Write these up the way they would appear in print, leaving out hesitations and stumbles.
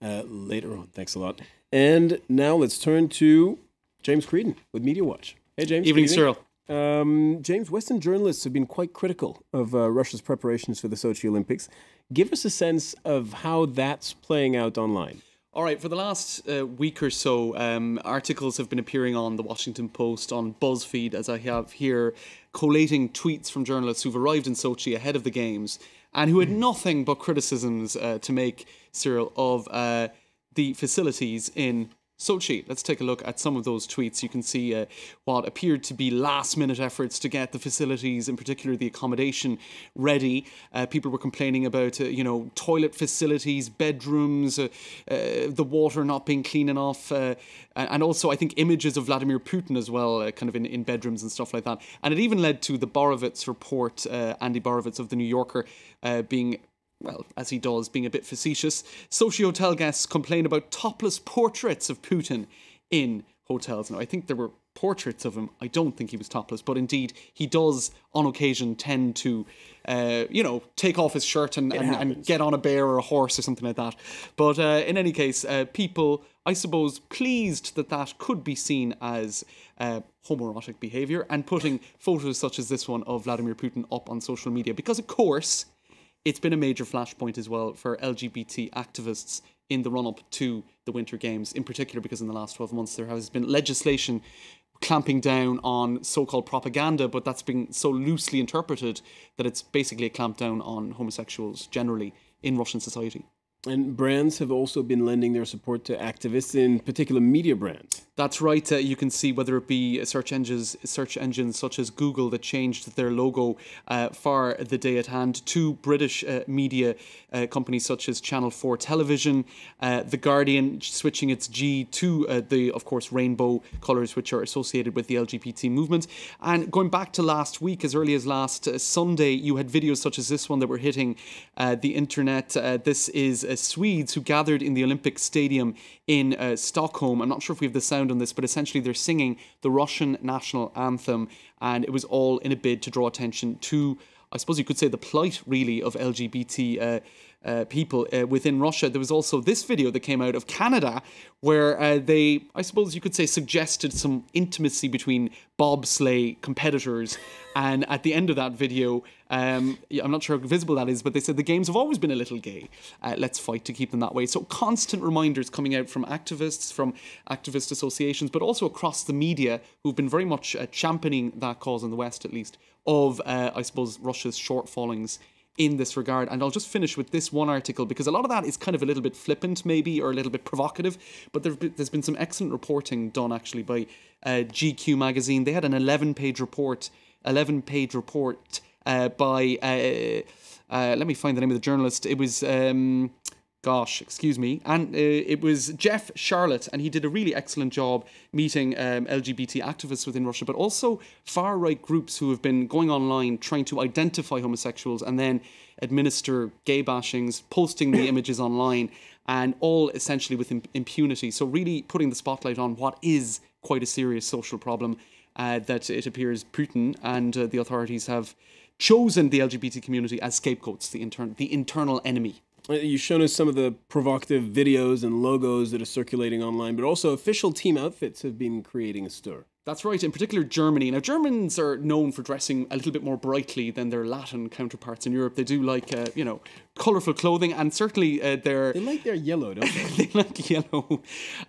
later on. Thanks a lot. And now let's turn to James Creedon with Media Watch. Hey, James. Evening, Cyril. James, Western journalists have been quite critical of Russia's preparations for the Sochi Olympics. Give us a sense of how that's playing out online. All right, for the last week or so, articles have been appearing on the Washington Post, on BuzzFeed, as I have here, collating tweets from journalists who've arrived in Sochi ahead of the Games and who had nothing but criticisms to make, Cyril, of the facilities in Sochi. Let's take a look at some of those tweets. You can see what appeared to be last-minute efforts to get the facilities, in particular the accommodation, ready. People were complaining about, toilet facilities, bedrooms, the water not being clean enough, and also I think images of Vladimir Putin as well, kind of in bedrooms and stuff like that. And it even led to the Borovitz report, Andy Borovitz of The New Yorker, being, well, as he does, being a bit facetious. Sochi hotel guests complain about topless portraits of Putin in hotels. Now, I think there were portraits of him. I don't think he was topless, but indeed, he does on occasion tend to, take off his shirt and get on a bear or a horse or something like that. But in any case, people, I suppose, pleased that could be seen as homoerotic behaviour and putting photos such as this one of Vladimir Putin up on social media. Because, of course, it's been a major flashpoint as well for LGBT activists in the run-up to the Winter Games, in particular because in the last 12 months there has been legislation clamping down on so-called propaganda, but that's been so loosely interpreted that it's basically a clampdown on homosexuals generally in Russian society. And brands have also been lending their support to activists, in particular media brands. That's right. You can see whether it be search engines such as Google that changed their logo for the day at hand, to British media companies such as Channel 4 Television, The Guardian switching its G to the, of course, rainbow colours which are associated with the LGBT movement. And going back to last week, as early as last Sunday, you had videos such as this one that were hitting the internet. This is Swedes who gathered in the Olympic Stadium in Stockholm. I'm not sure if we have the sound on this, but essentially they're singing the Russian national anthem, and it was all in a bid to draw attention to, I suppose you could say, the plight really of LGBT people within Russia. There was also this video that came out of Canada where they, I suppose you could say, suggested some intimacy between bobsleigh competitors. And at the end of that video, I'm not sure how visible that is, but they said the games have always been a little gay. Let's fight to keep them that way. So constant reminders coming out from activists, from activist associations, but also across the media who've been very much championing that cause in the West, at least, of, I suppose, Russia's shortfallings in this regard. And I'll just finish with this one article, because a lot of that is kind of a little bit flippant maybe, or a little bit provocative, but there's been some excellent reporting done actually by GQ magazine. They had an 11-page report by let me find the name of the journalist. It was and it was Jeff Charlotte, and he did a really excellent job meeting LGBT activists within Russia, but also far-right groups who have been going online trying to identify homosexuals and then administer gay bashings, posting the images online, and all essentially with impunity. So really putting the spotlight on what is quite a serious social problem that it appears Putin and the authorities have chosen the LGBT community as scapegoats, the internal enemy. You've shown us some of the provocative videos and logos that are circulating online, but also official team outfits have been creating a stir. That's right, in particular Germany. Now, Germans are known for dressing a little bit more brightly than their Latin counterparts in Europe. They do like, colourful clothing, and certainly They like their yellow, don't they? They like yellow.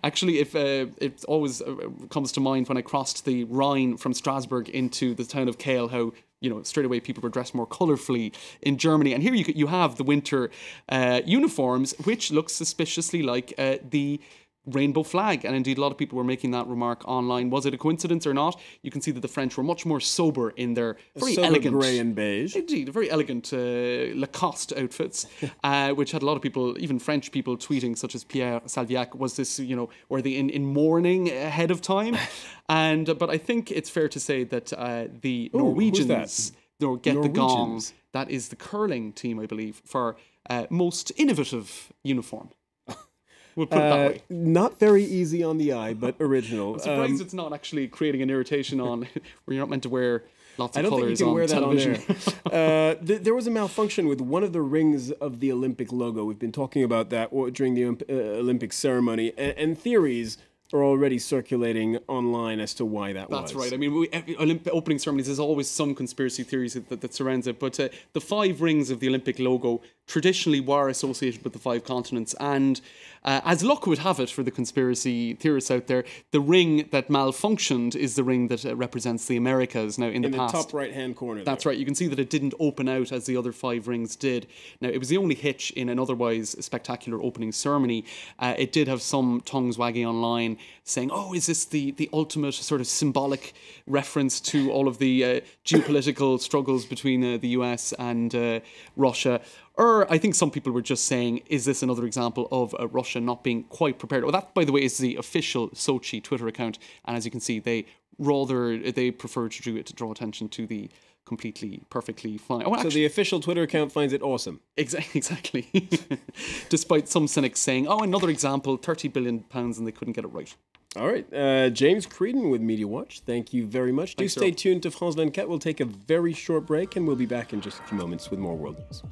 Actually, if it always comes to mind when I crossed the Rhine from Strasbourg into the town of Kehl, how straight away people were dressed more colourfully in Germany. And here you have the winter uniforms, which look suspiciously like the rainbow flag, and indeed a lot of people were making that remark online. Was it a coincidence or not? You can see that the French were much more sober in their very elegant grey and beige, indeed, very elegant Lacoste outfits, which had a lot of people, even French people, tweeting, such as Pierre Salviac. Was this, were they in mourning ahead of time? But I think it's fair to say that the Norwegians get the gong. That is the curling team, I believe, for most innovative uniform. We'll put it that way. Not very easy on the eye, but original. I'm surprised it's not actually creating an irritation on where you're not meant to wear Lots of I don't think you colours can on wear that television. on air. There was a malfunction with one of the rings of the Olympic logo. We've been talking about that during the Olympic ceremony, and theories are already circulating online as to why that was. That's right. I mean, Olympic opening ceremonies, there's always some conspiracy theories that surrounds it. But the 5 rings of the Olympic logo traditionally were associated with the 5 continents. And as luck would have it for the conspiracy theorists out there, the ring that malfunctioned is the ring that represents the Americas. Now, in the past, top right-hand corner. That's right. You can see that it didn't open out as the other 5 rings did. Now, it was the only hitch in an otherwise spectacular opening ceremony. It did have some tongues wagging online saying, oh, is this the ultimate sort of symbolic reference to all of the geopolitical struggles between the US and Russia? Or I think some people were just saying, is this another example of Russia not being quite prepared? Well, that, by the way, is the official Sochi Twitter account. And as you can see, they prefer to draw attention to the completely, perfectly fine. Oh, so the official Twitter account finds it awesome. Exactly. Despite some cynics saying, oh, another example, £30 billion, and they couldn't get it right. All right. James Creedon with Media Watch. Thank you very much. Thanks, Do stay tuned to France 24. We'll take a very short break and we'll be back in just a few moments with more world news.